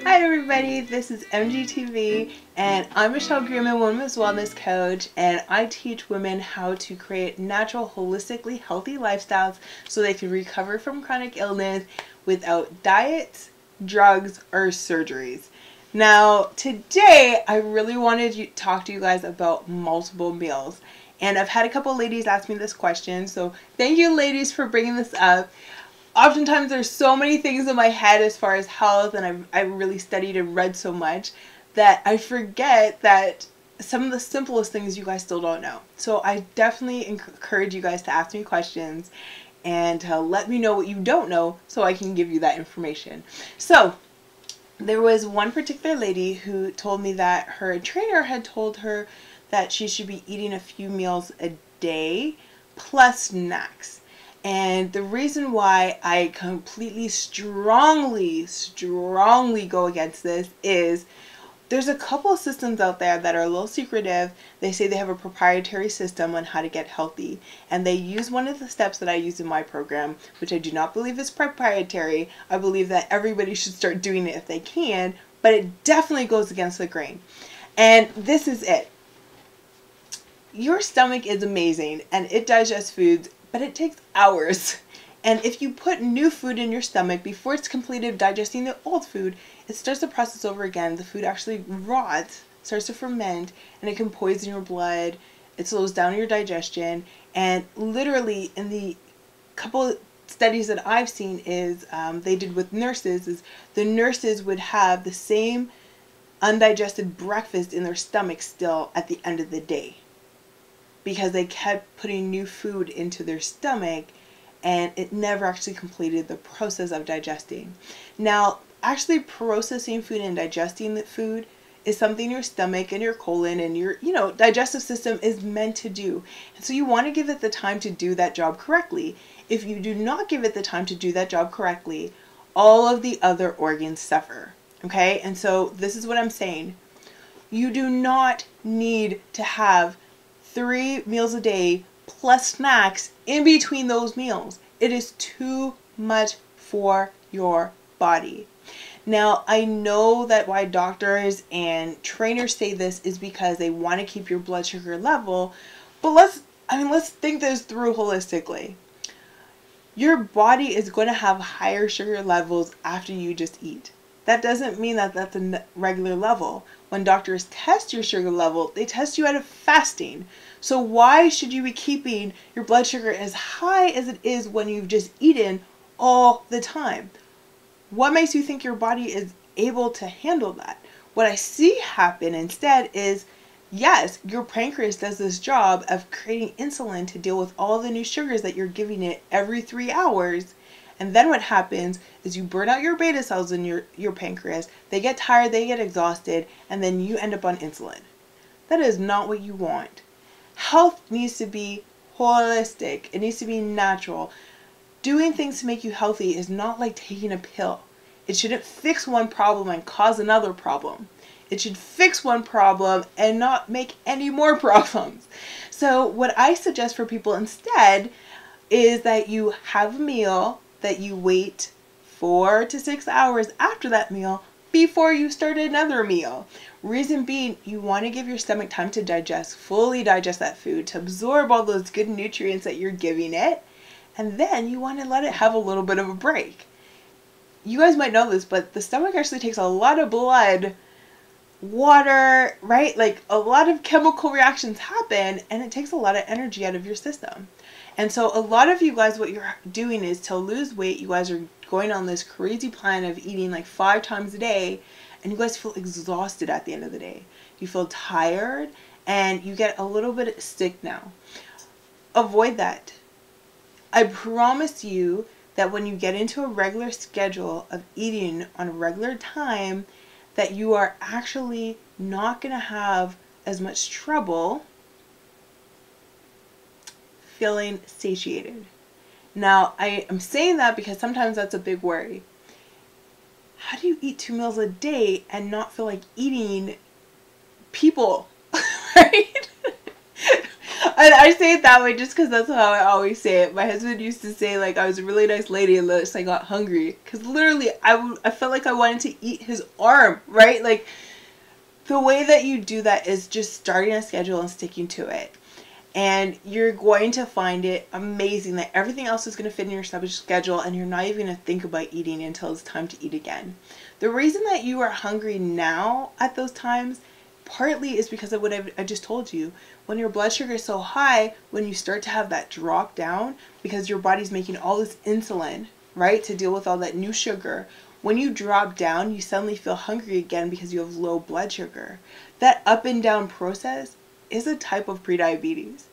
Hi everybody, this is MGTV and I'm Michelle Greenman, Women's Wellness Coach, and I teach women how to create natural, holistically healthy lifestyles so they can recover from chronic illness without diets, drugs, or surgeries. Now, today I really wanted to talk to you guys about multiple meals. And I've had a couple ladies ask me this question, so thank you ladies for bringing this up. Oftentimes there's so many things in my head as far as health, and I've really studied and read so much that I forget that some of the simplest things you guys still don't know. So I definitely encourage you guys to ask me questions and to let me know what you don't know so I can give you that information. So there was one particular lady who told me that her trainer had told her that she should be eating a few meals a day plus snacks. And the reason why I completely strongly go against this is there's a couple of systems out there that are a little secretive. They say they have a proprietary system on how to get healthy, and they use one of the steps that I use in my program, which I do not believe is proprietary. I believe that everybody should start doing it if they can, but it definitely goes against the grain. And this is it. Your stomach is amazing and it digests foods, but it takes hours. And if you put new food in your stomach before it's completed digesting the old food, it starts the process over again. The food actually rots, starts to ferment, and it can poison your blood. It slows down your digestion. And literally, in the couple studies that I've seen is they did with nurses, is the nurses would have the same undigested breakfast in their stomach still at the end of the day, because they kept putting new food into their stomach and it never actually completed the process of digesting. Now, actually processing food and digesting the food is something your stomach and your colon and your, digestive system is meant to do. And so you want to give it the time to do that job correctly. If you do not give it the time to do that job correctly, all of the other organs suffer. Okay? And so this is what I'm saying. You do not need to have 3 meals a day plus snacks in between those meals. It is too much for your body. Now, I know that why doctors and trainers say this is because they want to keep your blood sugar level, but let's think this through holistically. Your body is going to have higher sugar levels after you just eat. That doesn't mean that that's a regular level. When doctors test your sugar level, they test you out of fasting. So why should you be keeping your blood sugar as high as it is when you've just eaten all the time? What makes you think your body is able to handle that? What I see happen instead is, yes, your pancreas does this job of creating insulin to deal with all the new sugars that you're giving it every 3 hours. And then what happens is you burn out your beta cells in your pancreas. They get tired, they get exhausted, and then you end up on insulin. That is not what you want. Health needs to be holistic. It needs to be natural. Doing things to make you healthy is not like taking a pill. It shouldn't fix one problem and cause another problem. It should fix one problem and not make any more problems. So what I suggest for people instead is that you have a meal, that you wait 4 to 6 hours after that meal before you start another meal. Reason being, you want to give your stomach time to fully digest that food, to absorb all those good nutrients that you're giving it, and then you want to let it have a little bit of a break. You guys might know this, but the stomach actually takes a lot of blood, water, right? Like a lot of chemical reactions happen, and it takes a lot of energy out of your system. And so a lot of you guys, what you're doing is to lose weight, you guys are going on this crazy plan of eating like 5 times a day, and you guys feel exhausted at the end of the day. You feel tired, and you get a little bit sick now. Avoid that. I promise you that when you get into a regular schedule of eating on a regular time, that you are actually not going to have as much trouble feeling satiated. Now, I am saying that because sometimes that's a big worry. How do you eat 2 meals a day and not feel like eating people, right? And I say it that way just because that's how I always say it. My husband used to say, like, I was a really nice lady unless I got hungry. Because literally, I felt like I wanted to eat his arm, right? Like, the way that you do that is just starting a schedule and sticking to it. And you're going to find it amazing that everything else is going to fit in your schedule, and you're not even going to think about eating until it's time to eat again. The reason that you are hungry now at those times partly is because of what I just told you. When your blood sugar is so high, when you start to have that drop down, because your body's making all this insulin, right, to deal with all that new sugar, when you drop down, you suddenly feel hungry again because you have low blood sugar. That up and down process is a type of prediabetes.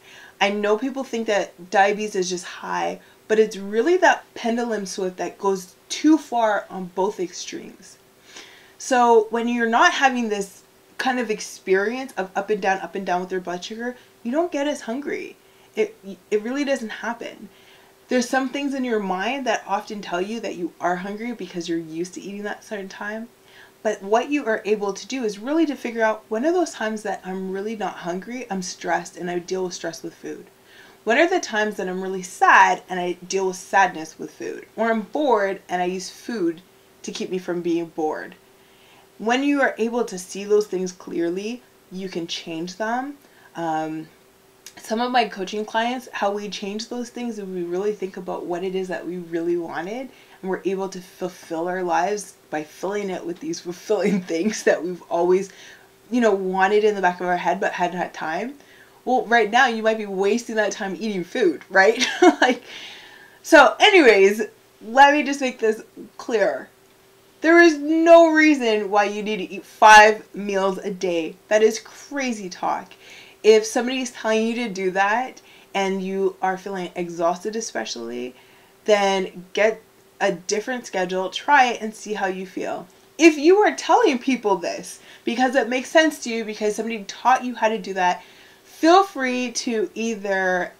I know people think that diabetes is just high, but it's really that pendulum shift that goes too far on both extremes. So when you're not having this kind of experience of up and down with your blood sugar, you don't get as hungry. It really doesn't happen. There's some things in your mind that often tell you that you are hungry because you're used to eating that certain time. But what you are able to do is really to figure out, when are those times that I'm really not hungry, I'm stressed, and I deal with stress with food? When are the times that I'm really sad and I deal with sadness with food? Or I'm bored and I use food to keep me from being bored? When you are able to see those things clearly, you can change them. Some of my coaching clients, how we change those things is we really think about what it is that we really wanted, and we're able to fulfill our lives by filling it with these fulfilling things that we've always, wanted in the back of our head but hadn't had time. Well, right now you might be wasting that time eating food, right? So anyways, let me just make this clear. There is no reason why you need to eat 5 meals a day. That is crazy talk. If somebody is telling you to do that and you are feeling exhausted especially, then get a different schedule, try it, and see how you feel. If you are telling people this because it makes sense to you, because somebody taught you how to do that, feel free to either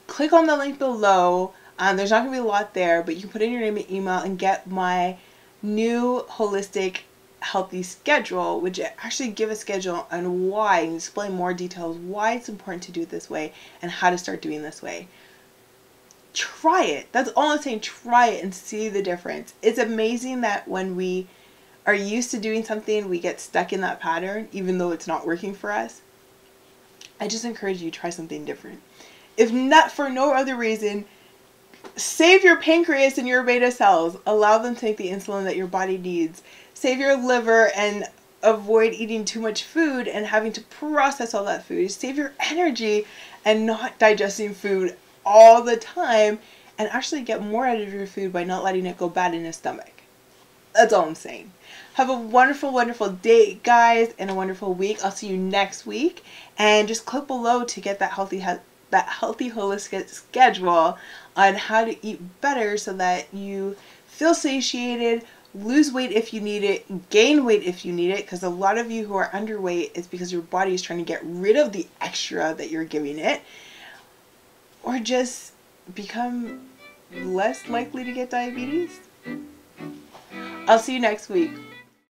click on the link below. There's not going to be a lot there, but you can put in your name and email and get my new holistic healthy schedule, which actually give a schedule on why, and explain more details why it's important to do it this way and how to start doing this way. Try it. That's all I'm saying. Try it and see the difference. It's amazing that when we are used to doing something, we get stuck in that pattern even though it's not working for us. I just encourage you to try something different. If not for no other reason, save your pancreas and your beta cells. Allow them to make the insulin that your body needs. Save your liver and avoid eating too much food and having to process all that food. Save your energy and not digesting food all the time, and actually get more out of your food by not letting it go bad in your stomach. That's all I'm saying. Have a wonderful, wonderful day, guys, and a wonderful week. I'll see you next week. And just click below to get that healthy holistic schedule on how to eat better so that you feel satiated, lose weight if you need it, gain weight if you need it, because a lot of you who are underweight, it's because your body is trying to get rid of the extra that you're giving it, or just become less likely to get diabetes. I'll see you next week.